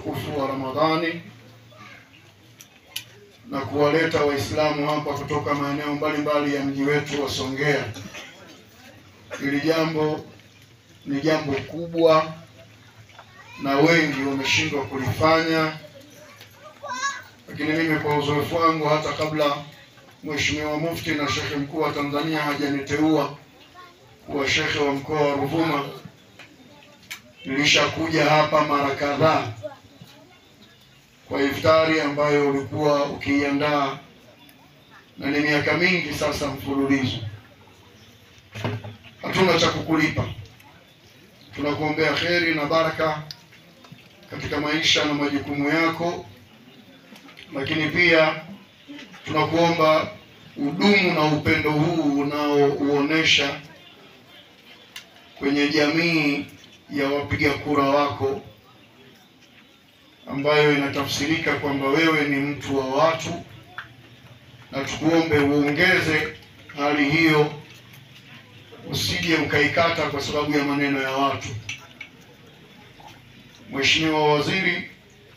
mtukufu wa Ramadhani na kuwaleta Waislamu hapa kutoka maeneo mbalimbali ya mji wetu wa Songea. Hili jambo ni jambo kubwa na wengi wameshindwa kulifanya, lakini mimi kwa uzoefu wangu, hata kabla Mheshimiwa Mufti na Sheikh Mkuu wa Tanzania hajaniteua kuwa Sheikh wa mkoa wa Ruvuma, nilishakuja hapa mara kadhaa kwa iftari ambayo ulikuwa ukiandaa, na ni miaka mingi sasa mfululizo. Hatuna cha kukulipa, tunakuombea kheri na baraka katika maisha na majukumu yako, lakini pia tunakuomba udumu na upendo huu unaouonesha kwenye jamii ya wapiga kura wako, ambayo inatafsirika kwamba wewe ni mtu wa watu, na tukuombe uongeze hali hiyo, usije ukaikata kwa sababu ya maneno ya watu. Mheshimiwa Waziri,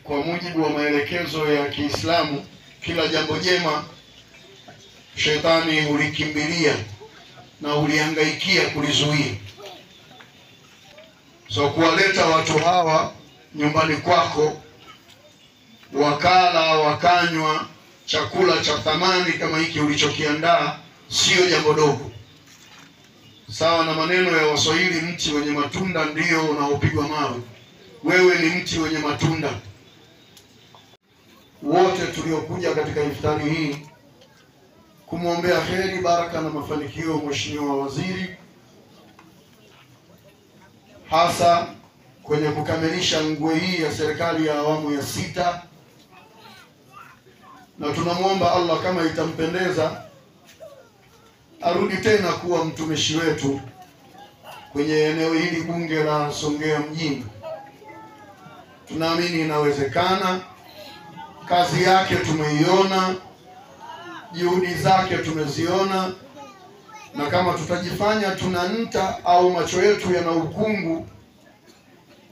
kwa mujibu wa maelekezo ya Kiislamu, kila jambo jema shetani ulikimbilia na ulihangaikia kulizuia. So kuwaleta watu hawa nyumbani kwako wakala wakanywa chakula cha thamani kama hiki ulichokiandaa sio jambo dogo. Sawa na maneno ya Waswahili, mti wenye matunda ndio unaopigwa mawe. Wewe ni mti wenye matunda. Wote tuliokuja katika iftari hii kumwombea kheri, baraka na mafanikio Mheshimiwa Waziri, hasa kwenye kukamilisha ngwe hii ya serikali ya awamu ya 6, na tunamwomba Allah kama itampendeza arudi tena kuwa mtumishi wetu kwenye eneo hili bunge la Songea mjini. Tunaamini inawezekana. Kazi yake tumeiona, juhudi zake tumeziona, na kama tutajifanya tunanta au macho yetu yana ukungu,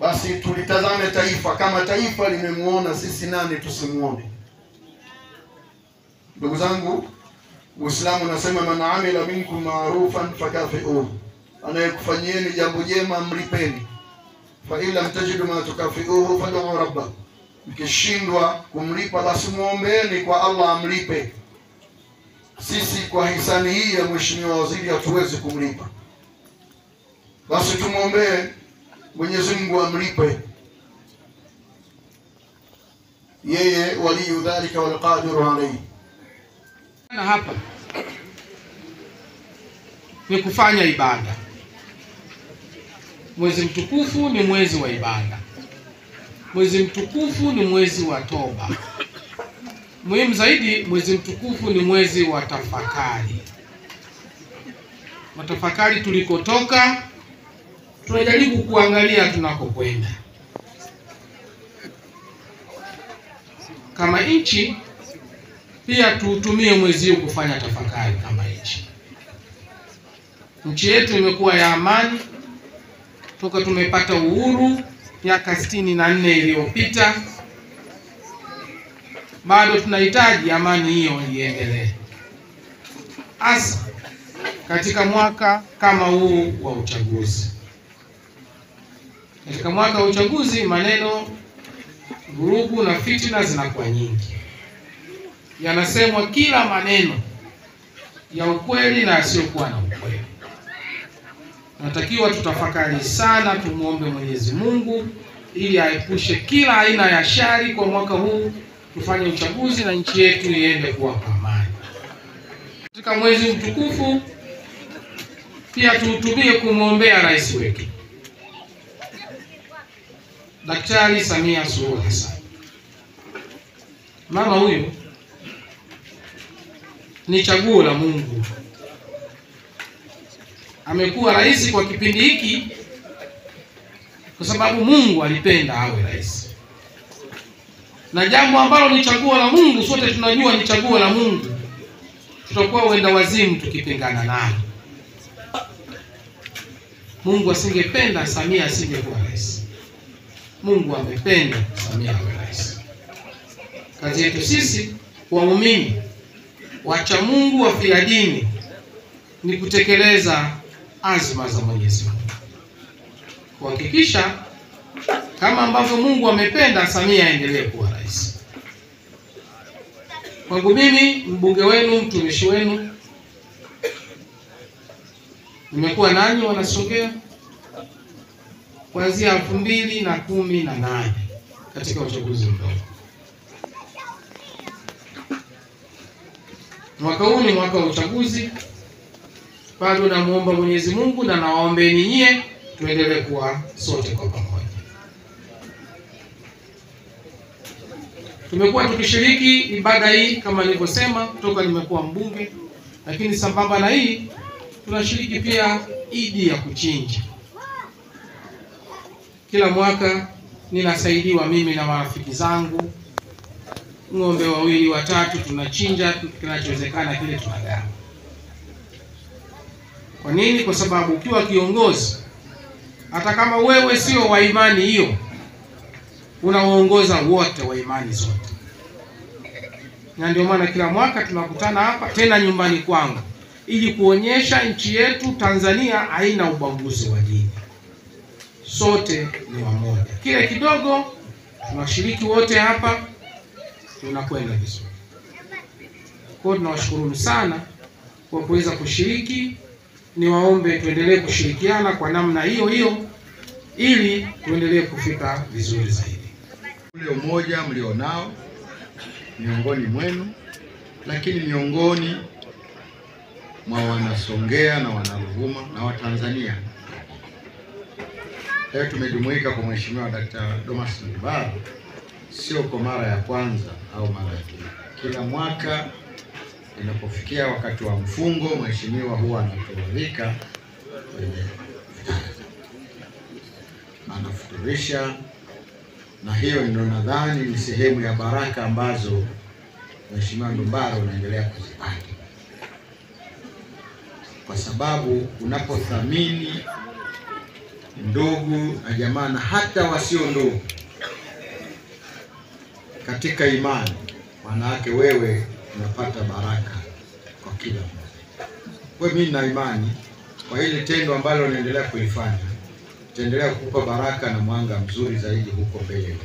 basi tulitazame taifa. Kama taifa limemuona, sisi nani tusimuone? Ndugu zangu, Uislamu unasema man amila minkum ma'rufan fakafi'uhu, anayekufanyieni jambo jema mlipeni. Fa illa mtajidu ma tukafi'uhu fad'u rabbakum, mkishindwa kumlipa basi muombeeni kwa Allah amlipe. Sisi kwa hisani hii ya Mheshimiwa Waziri hatuwezi kumlipa, basi tumuombee Mwenyezi Mungu amlipe. Yeye waliyu dhalika wal qadiru alayhi. Na hapa ni kufanya ibada. Mwezi mtukufu ni mwezi wa ibada. Mwezi mtukufu ni mwezi wa toba. Muhimu zaidi, mwezi mtukufu ni mwezi wa tafakari. Matafakari tulikotoka, tunajaribu kuangalia tunakokwenda. Kama nchi pia tuutumie mwezi huu kufanya tafakari kama nchi. Nchi yetu imekuwa ya amani toka tumepata uhuru miaka 64 iliyopita. Bado tunahitaji amani hiyo iendelee, hasa katika mwaka kama huu wa uchaguzi. Katika mwaka wa uchaguzi, maneno, vurugu na fitina zinakuwa nyingi. Yanasemwa kila maneno ya ukweli na yasiyokuwa na ukweli. Natakiwa tutafakari sana, tumuombe Mwenyezi Mungu ili aepushe kila aina ya shari kwa mwaka huu, tufanye uchaguzi na nchi yetu iende kuwa kwa amani. Katika mwezi mtukufu pia tuutumie kumwombea rais wetu Daktari Samia Suluhu Hassan. Mama huyu ni chaguo la Mungu. Amekuwa rais kwa kipindi hiki kwa sababu Mungu alipenda awe rais. Na jambo ambalo ni chaguo la Mungu, sote tunajua ni chaguo la Mungu, tutakuwa wenda wazimu tukipingana naye. Mungu asingependa Samia asingekuwa rais. Mungu amependa Samia awe rais. Kazi yetu sisi waumini wacha Mungu wafia dini ni kutekeleza azma za Mwenyezi Mungu, kuhakikisha kama ambavyo Mungu amependa Samia aendelee kuwa rais. Kwangu mimi mbunge wenu, mtumishi wenu, nimekuwa nanyi Wanasongea kuanzia 2018 katika uchaguzi mdogo. Mwaka huu ni mwaka wa uchaguzi. Bado namuomba Mwenyezi Mungu na nawaombeni nyie tuendelee kuwa sote kwa pamoja. Tumekuwa tukishiriki ibada hii kama nilivyosema toka nimekuwa mbunge, lakini sambamba na hii tunashiriki pia Idi ya kuchinja. Kila mwaka ninasaidiwa mimi na marafiki zangu, ng'ombe 2 3 tunachinja, kinachowezekana kile tunagawa. Kwa nini? Kwa sababu ukiwa kiongozi, hata kama wewe sio wa imani hiyo, unawaongoza wote wa imani zote. Na ndio maana kila mwaka tunakutana hapa tena nyumbani kwangu ili kuonyesha nchi yetu Tanzania haina ubaguzi wa dini. Sote ni wamoja. Kile kidogo tunashiriki wote hapa, tunakwenda vizuri. Kwa hiyo tunawashukuru sana kwa kuweza kushiriki. Niwaombe tuendelee kushirikiana kwa namna hiyo hiyo ili tuendelee kufika vizuri zaidi. Ule umoja mlionao miongoni mwenu, lakini miongoni mwa Wanasongea na Wanaruvuma na Watanzania. Leo tumejumuika kwa Mheshimiwa Dr. Domas Ndumbaro, sio kwa mara ya kwanza au mara ya pili. Kila mwaka inapofikia wakati wa mfungo, mheshimiwa huwa anatualika kwenye anafuturisha, na hiyo ndio nadhani ni sehemu ya baraka ambazo Mheshimiwa Ndumbaro anaendelea kuzipata, kwa sababu unapothamini ndugu na jamaa na hata wasio ndugu katika imani, maana yake wewe unapata baraka kwa kila mmoja. Kwa mimi nina imani kwa hili tendo ambalo unaendelea kulifanya, utaendelea kukupa baraka na mwanga mzuri zaidi huko mbele,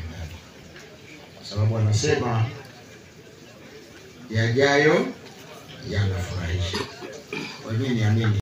kwa sababu anasema yajayo yanafurahisha. Kwa mimi niamini